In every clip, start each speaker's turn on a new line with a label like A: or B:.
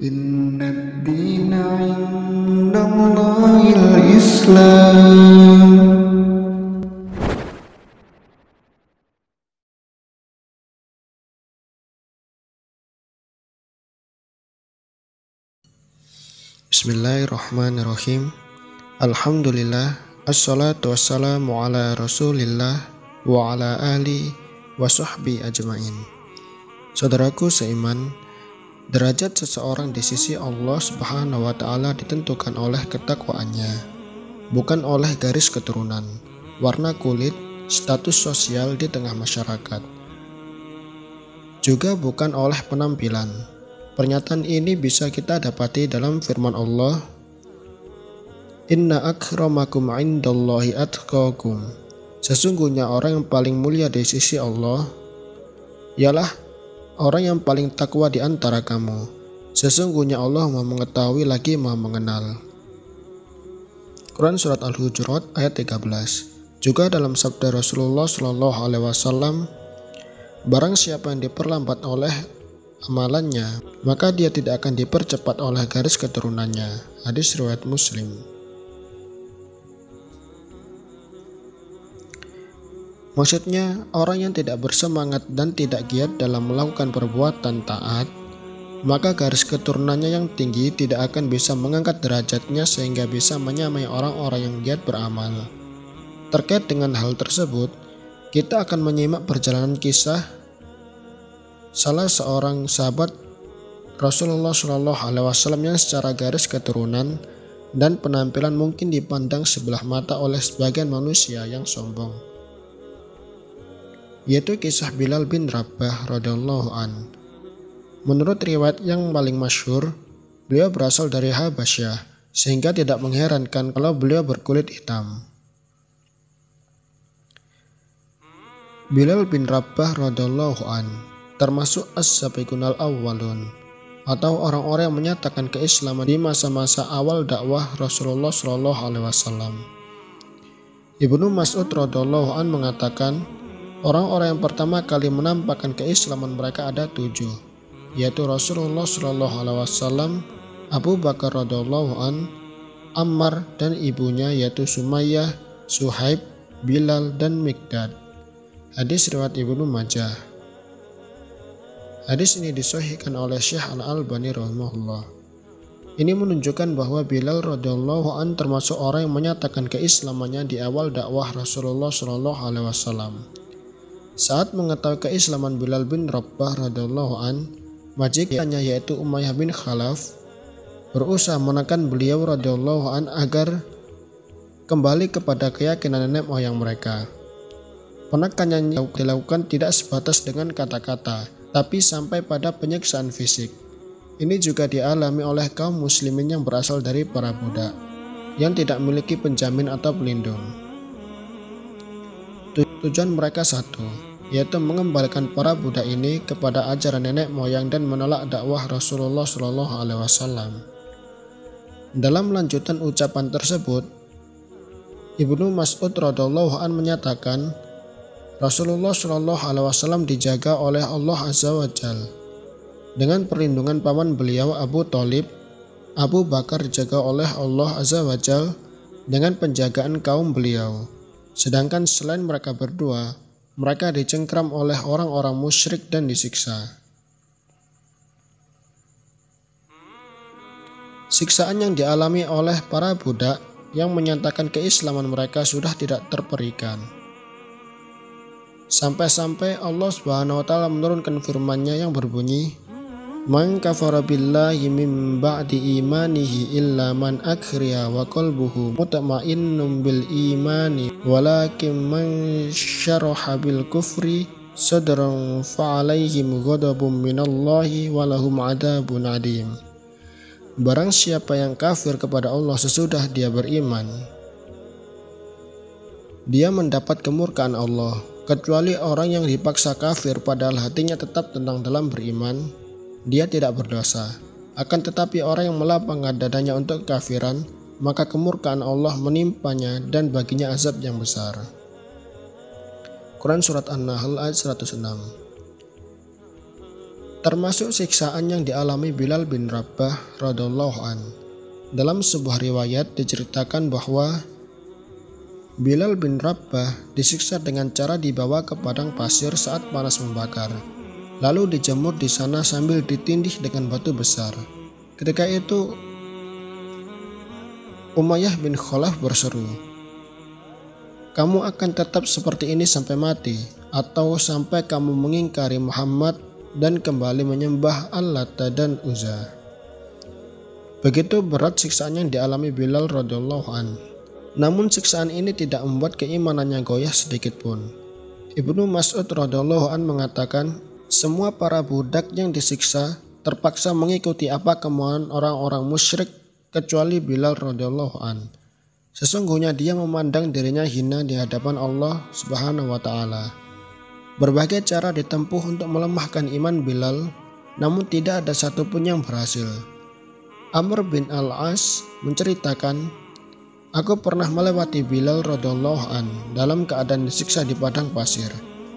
A: Inna ad-dina 'indallahil Islam. Bismillahirrahmanirrahim. Alhamdulillah, assalatu wassalamu ala rasulillah wa ala ali wa sahbi ajmain. Saudaraku seiman, derajat seseorang di sisi Allah Subhanahu wa ta'ala ditentukan oleh ketakwaannya, bukan oleh garis keturunan, warna kulit, status sosial di tengah masyarakat, juga bukan oleh penampilan. Pernyataan ini bisa kita dapati dalam firman Allah, Inna akramakum indallahi atqakum. Sesungguhnya orang yang paling mulia di sisi Allah ialah orang yang paling takwa di antara kamu. Sesungguhnya Allah Maha mengetahui lagi Maha mengenal. Quran Surat Al-Hujurat ayat 13. Juga dalam sabda Rasulullah SAW, barang siapa yang diperlambat oleh amalannya, maka dia tidak akan dipercepat oleh garis keturunannya. Hadis riwayat Muslim. Maksudnya, orang yang tidak bersemangat dan tidak giat dalam melakukan perbuatan taat, maka garis keturunannya yang tinggi tidak akan bisa mengangkat derajatnya sehingga bisa menyamai orang-orang yang giat beramal. Terkait dengan hal tersebut, kita akan menyimak perjalanan kisah salah seorang sahabat Rasulullah SAW yang secara garis keturunan dan penampilan mungkin dipandang sebelah mata oleh sebagian manusia yang sombong, yaitu kisah Bilal bin Rabah radhiyallahu an. Menurut riwayat yang paling masyhur, beliau berasal dari Habasyah, sehingga tidak mengherankan kalau beliau berkulit hitam. Bilal bin Rabah radhiyallahu an termasuk as-sabiqun al-awwalun, atau orang-orang yang menyatakan keislaman di masa-masa awal dakwah Rasulullah SAW. Ibnu Mas'ud radhiyallahu an mengatakan, orang-orang yang pertama kali menampakkan keislaman mereka ada 7, yaitu Rasulullah SAW, Abu Bakar radhiyallahu an, Ammar dan ibunya yaitu Sumayyah, Suhaib, Bilal dan Mikdad. Hadis riwayat Ibnu Majah. Hadis ini disahihkan oleh Syekh Al-Albani rahimahullah. Ini menunjukkan bahwa Bilal radhiyallahu an termasuk orang yang menyatakan keislamannya di awal dakwah Rasulullah SAW. Saat mengetahui keislaman Bilal bin Rabah radhiyallahu an, majikannya yaitu Umayyah bin Khalaf berusaha menekan beliau radhiyallahu an agar kembali kepada keyakinan nenek moyang mereka. Penekanan yang dilakukan tidak sebatas dengan kata-kata, tapi sampai pada penyiksaan fisik. Ini juga dialami oleh kaum muslimin yang berasal dari para budak yang tidak memiliki penjamin atau pelindung. Tujuan mereka satu, yaitu mengembalikan para budak ini kepada ajaran nenek moyang dan menolak dakwah Rasulullah SAW. Dalam lanjutan ucapan tersebut, Ibnu Mas'ud radhiyallahu an menyatakan, Rasulullah SAW dijaga oleh Allah Azza wa Jalla dengan perlindungan paman beliau Abu Thalib. Abu Bakar dijaga oleh Allah Azza wa Jalla dengan penjagaan kaum beliau. Sedangkan selain mereka berdua, mereka dicengkram oleh orang-orang musyrik dan disiksa. Siksaan yang dialami oleh para budak yang menyatakan keislaman mereka sudah tidak terperikan. Sampai-sampai Allah Subhanahu wa ta'ala menurunkan firman-Nya yang berbunyi, Man kafara billahi min ba'di imanihi illa man akriya wa qalbuhu mutma'innun bil imani walakin man syaraha bil kufri sadran fa'alaihim ghadabun minallahi walahum adabun adim. Barang siapa yang kafir kepada Allah sesudah dia beriman, dia mendapat kemurkaan Allah, kecuali orang yang dipaksa kafir padahal hatinya tetap tenang dalam beriman, dia tidak berdosa. Akan tetapi orang yang melapangkan dadanya untuk kekafiran, maka kemurkaan Allah menimpanya dan baginya azab yang besar. Quran Surat An-Nahl ayat 106. termasuk siksaan yang dialami Bilal bin Rabah radhiyallahu an. Dalam sebuah riwayat diceritakan bahwa Bilal bin Rabah disiksa dengan cara dibawa ke padang pasir saat panas membakar, lalu dijemur di sana sambil ditindih dengan batu besar. Ketika itu Umayyah bin Khalaf berseru, "Kamu akan tetap seperti ini sampai mati, atau sampai kamu mengingkari Muhammad dan kembali menyembah Al-Lata dan Uzza." Begitu berat siksaan yang dialami Bilal radhiyallahu an. Namun siksaan ini tidak membuat keimanannya goyah sedikit pun. Ibnu Mas'ud radhiyallahu an mengatakan, semua para budak yang disiksa terpaksa mengikuti apa kemauan orang-orang musyrik kecuali Bilal radhiyallahu an. Sesungguhnya dia memandang dirinya hina di hadapan Allah Subhanahu wa taala. Berbagai cara ditempuh untuk melemahkan iman Bilal, namun tidak ada satupun yang berhasil. Amr bin Al-As menceritakan, "Aku pernah melewati Bilal radhiyallahu an dalam keadaan disiksa di padang pasir.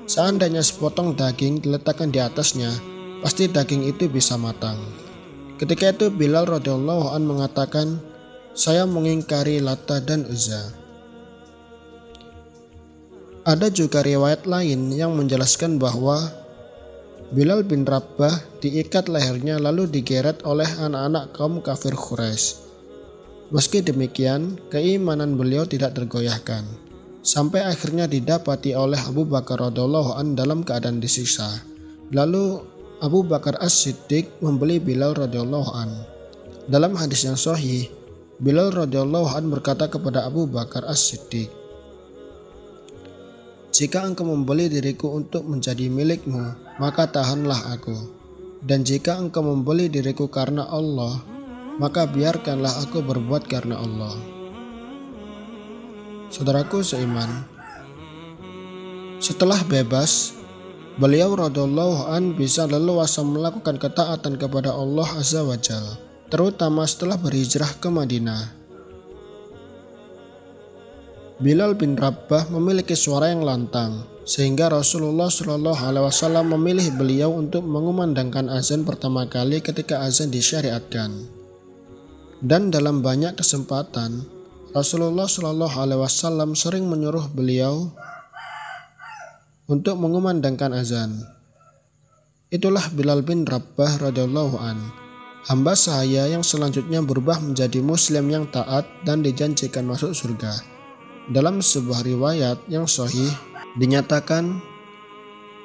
A: Seandainya sepotong daging diletakkan di atasnya, pasti daging itu bisa matang." Ketika itu Bilal radhiyallahu an mengatakan, "Saya mengingkari Lata dan Uzza." Ada juga riwayat lain yang menjelaskan bahwa Bilal bin Rabah diikat lehernya lalu digeret oleh anak-anak kaum kafir Quraisy. Meski demikian, keimanan beliau tidak tergoyahkan, sampai akhirnya didapati oleh Abu Bakar radhiyallahu an dalam keadaan disiksa. Lalu Abu Bakar As-Siddiq membeli Bilal radhiyallahu an. Dalam hadis yang sahih, Bilal radhiyallahu an berkata kepada Abu Bakar As-Siddiq, "Jika engkau membeli diriku untuk menjadi milikmu, maka tahanlah aku. Dan jika engkau membeli diriku karena Allah, maka biarkanlah aku berbuat karena Allah." Saudaraku seiman, setelah bebas, beliau radhiyallahu an bisa leluasa melakukan ketaatan kepada Allah Azza wa Jalla, terutama setelah berhijrah ke Madinah. Bilal bin Rabah memiliki suara yang lantang, sehingga Rasulullah SAW memilih beliau untuk mengumandangkan azan pertama kali ketika azan disyariatkan. Dan dalam banyak kesempatan, Rasulullah SAW sering menyuruh beliau untuk mengumandangkan azan. Itulah Bilal bin Rabah radhiyallahu an, hamba sahaya yang selanjutnya berubah menjadi muslim yang taat dan dijanjikan masuk surga. Dalam sebuah riwayat yang sahih dinyatakan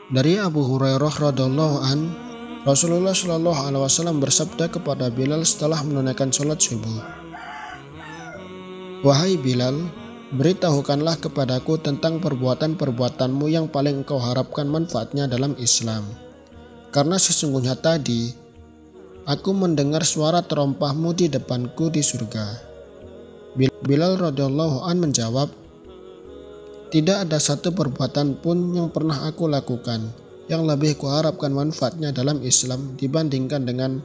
A: dari Abu Hurairah radhiyallahu an, Rasulullah SAW bersabda kepada Bilal setelah menunaikan sholat subuh, "Wahai Bilal, beritahukanlah kepadaku tentang perbuatan-perbuatanmu yang paling engkau harapkan manfaatnya dalam Islam. Karena sesungguhnya tadi aku mendengar suara terompahmu di depanku di surga." Bilal radhiyallahu an menjawab, "Tidak ada satu perbuatan pun yang pernah aku lakukan yang lebih kuharapkan manfaatnya dalam Islam dibandingkan dengan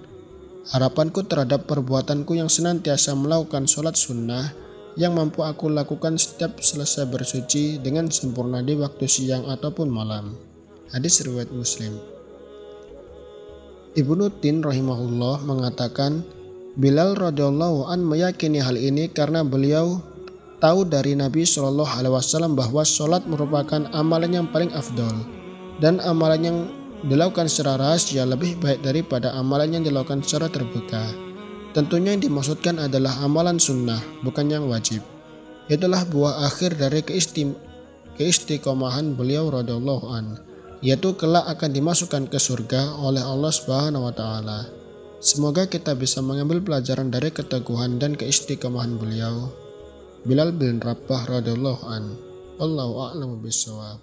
A: harapanku terhadap perbuatanku yang senantiasa melakukan sholat sunnah yang mampu aku lakukan setiap selesai bersuci dengan sempurna di waktu siang ataupun malam." Hadis riwayat Muslim. Ibnu Tin rahimahullah mengatakan, Bilal radhiyallahu an meyakini hal ini karena beliau tahu dari Nabi SAW bahwa sholat merupakan amalan yang paling afdol, dan amalan yang dilakukan secara rahasia lebih baik daripada amalan yang dilakukan secara terbuka. Tentunya yang dimaksudkan adalah amalan sunnah, bukan yang wajib. Itulah buah akhir dari keistiqomahan beliau radhiyallahu an, yaitu kelak akan dimasukkan ke surga oleh Allah Subhanahu wa taala. Semoga kita bisa mengambil pelajaran dari keteguhan dan keistiqomahan beliau, Bilal bin Rabah radhiyallahu an. Wallahu a'lamu bishawab.